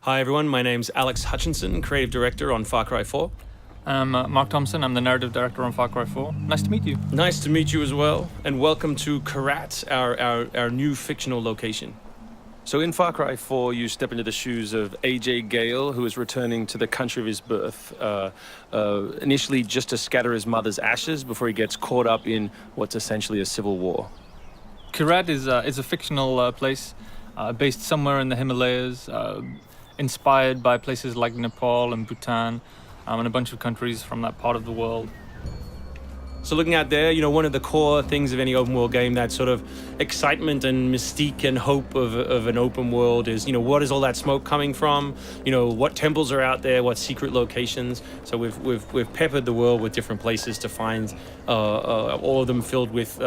Hi everyone, my name's Alex Hutchinson, creative director on Far Cry 4. I'm Mark Thompson, I'm the narrative director on Far Cry 4. Nice to meet you. Nice to meet you as well, and welcome to Karat, our new fictional location. So in Far Cry 4, you step into the shoes of AJ Gale, who is returning to the country of his birth, initially just to scatter his mother's ashes before he gets caught up in what's essentially a civil war. Karat is a fictional place based somewhere in the Himalayas, inspired by places like Nepal and Bhutan, and a bunch of countries from that part of the world. So looking out there, one of the core things of any open world game, that sort of excitement and mystique and hope of an open world is, what is all that smoke coming from? What temples are out there? What secret locations? So we've peppered the world with different places to find, all of them filled with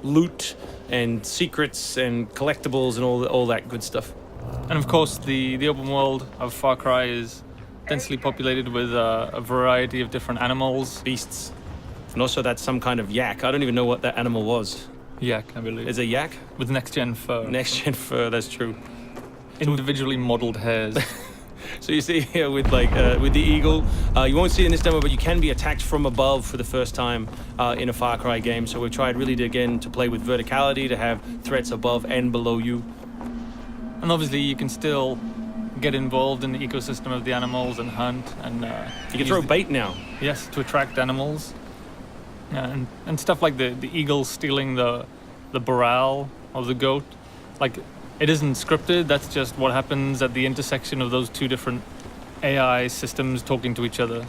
loot and secrets and collectibles and all that good stuff. And of course, the open world of Far Cry is densely populated with a variety of different animals, beasts. And also that's some kind of yak. I don't even know what that animal was. Yak, I believe. Is it yak? With next-gen fur. Next-gen fur, that's true. Individually modeled hairs. So you see here with the eagle, you won't see it in this demo, but you can be attacked from above for the first time in a Far Cry game. So we've tried really to play with verticality, to have threats above and below you. And obviously you can still get involved in the ecosystem of the animals and hunt. And you can throw bait now. Yes, to attract animals. And stuff like the eagle stealing the barrel of the goat. Like, it isn't scripted, that's just what happens at the intersection of those two different AI systems talking to each other.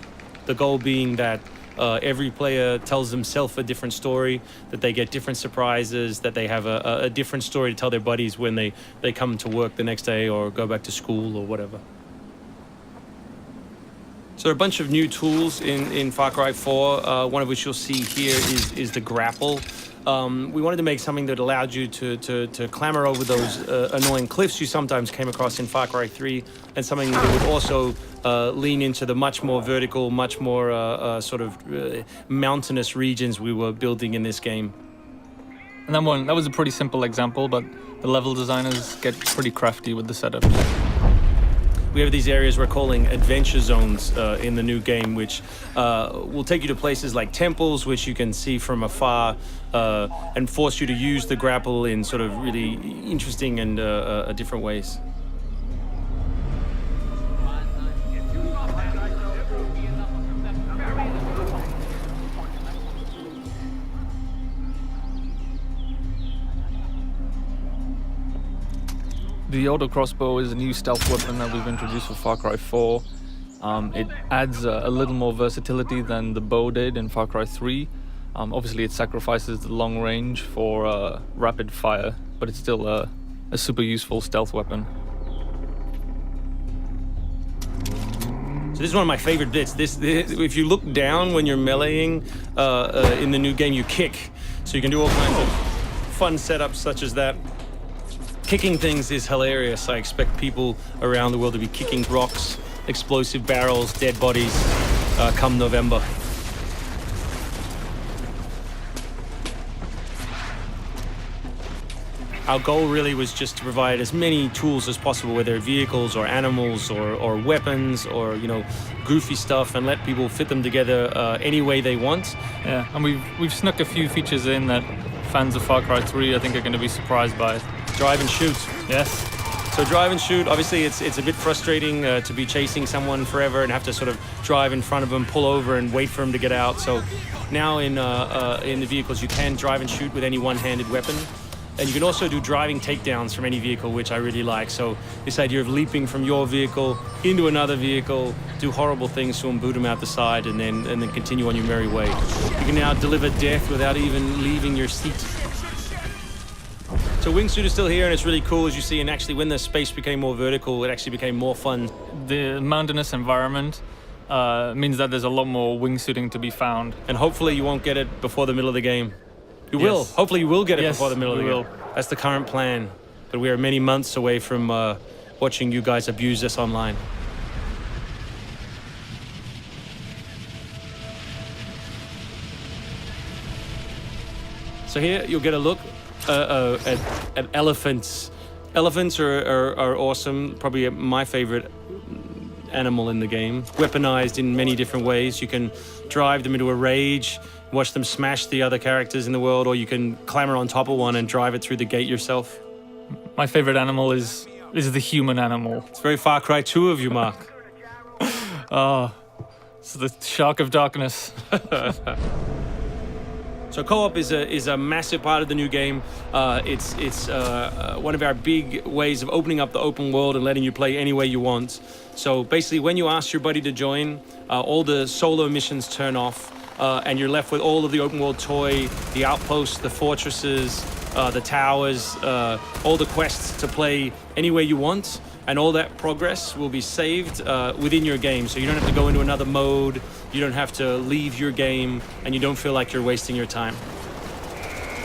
The goal being that every player tells themselves a different story, that they get different surprises, that they have a different story to tell their buddies when they come to work the next day or go back to school or whatever. So there are a bunch of new tools in Far Cry 4, one of which you'll see here is the grapple. We wanted to make something that allowed you to clamber over those annoying cliffs you sometimes came across in Far Cry 3, and something that would also lean into the much more vertical, much more mountainous regions we were building in this game. And that was a pretty simple example, but the level designers get pretty crafty with the setup. We have these areas we're calling adventure zones in the new game, which will take you to places like temples, which you can see from afar, and force you to use the grapple in sort of really interesting and different ways. The auto crossbow is a new stealth weapon that we've introduced for Far Cry 4. It adds a little more versatility than the bow did in Far Cry 3. Obviously it sacrifices the long range for rapid fire, but it's still a super useful stealth weapon. So this is one of my favorite bits. This if you look down when you're meleeing in the new game, you kick. So you can do all kinds of fun setups such as that. Kicking things is hilarious. I expect people around the world to be kicking rocks, explosive barrels, dead bodies come November. Our goal really was just to provide as many tools as possible, whether vehicles or animals or weapons or goofy stuff, and let people fit them together any way they want. Yeah, and we've snuck a few features in that fans of Far Cry 3 I think are going to be surprised by. Drive and shoot. Yes. So drive and shoot, obviously it's a bit frustrating to be chasing someone forever and have to sort of drive in front of them, pull over and wait for them to get out. So now in the vehicles you can drive and shoot with any one-handed weapon. And you can also do driving takedowns from any vehicle, which I really like. So this idea of leaping from your vehicle into another vehicle, do horrible things to them, boot them out the side, and then continue on your merry way. You can now deliver death without even leaving your seat. So wingsuit is still here, and it's really cool, as you see, and actually when the space became more vertical, it actually became more fun. The mountainous environment means that there's a lot more wingsuiting to be found. And hopefully you won't get it before the middle of the game. You Yes. will. Hopefully you will get it Yes, before the middle of the we game. will. That's the current plan. But we are many months away from watching you guys abuse this online. So here you'll get a look at elephants Elephants are awesome. Probably my favorite animal in the game. Weaponized in many different ways. You can drive them into a rage, watch them smash the other characters in the world, or you can clamber on top of one and drive it through the gate yourself. My favorite animal is the human animal. It's very Far Cry 2 of you, Mark. It's the shark of darkness. So co-op is a massive part of the new game. It's one of our big ways of opening up the open world and letting you play any way you want. So basically, when you ask your buddy to join, all the solo missions turn off, and you're left with all of the open world toy, the outposts, the fortresses, the towers, all the quests to play any way you want. And all that progress will be saved within your game. So you don't have to go into another mode, you don't have to leave your game, and you don't feel like you're wasting your time.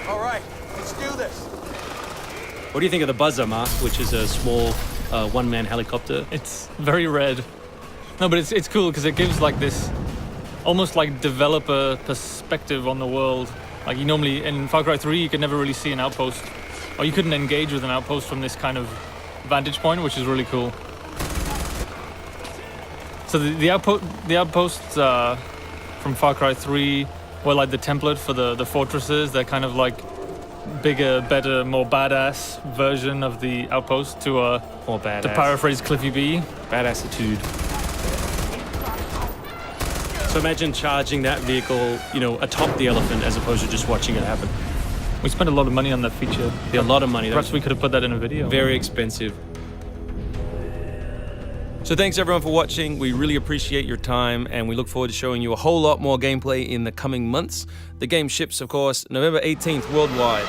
All right, let's do this. What do you think of the Buzzer, Mark, which is a small one-man helicopter? It's very red. No, but it's cool because it gives like this almost like developer perspective on the world. Like you normally, in Far Cry 3, you could never really see an outpost, or you couldn't engage with an outpost from this kind of vantage point, which is really cool. So the outposts from Far Cry 3 were like the template for the fortresses. They're kind of like bigger, better, more badass version of the outpost to More badass. to paraphrase Cliffy B. Badassitude. So imagine charging that vehicle, atop the elephant as opposed to just watching it happen. We spent a lot of money on that feature. A lot of money. Perhaps we could have put that in a video. Very expensive. So thanks everyone for watching. We really appreciate your time and we look forward to showing you a whole lot more gameplay in the coming months. The game ships, of course, November 18th worldwide.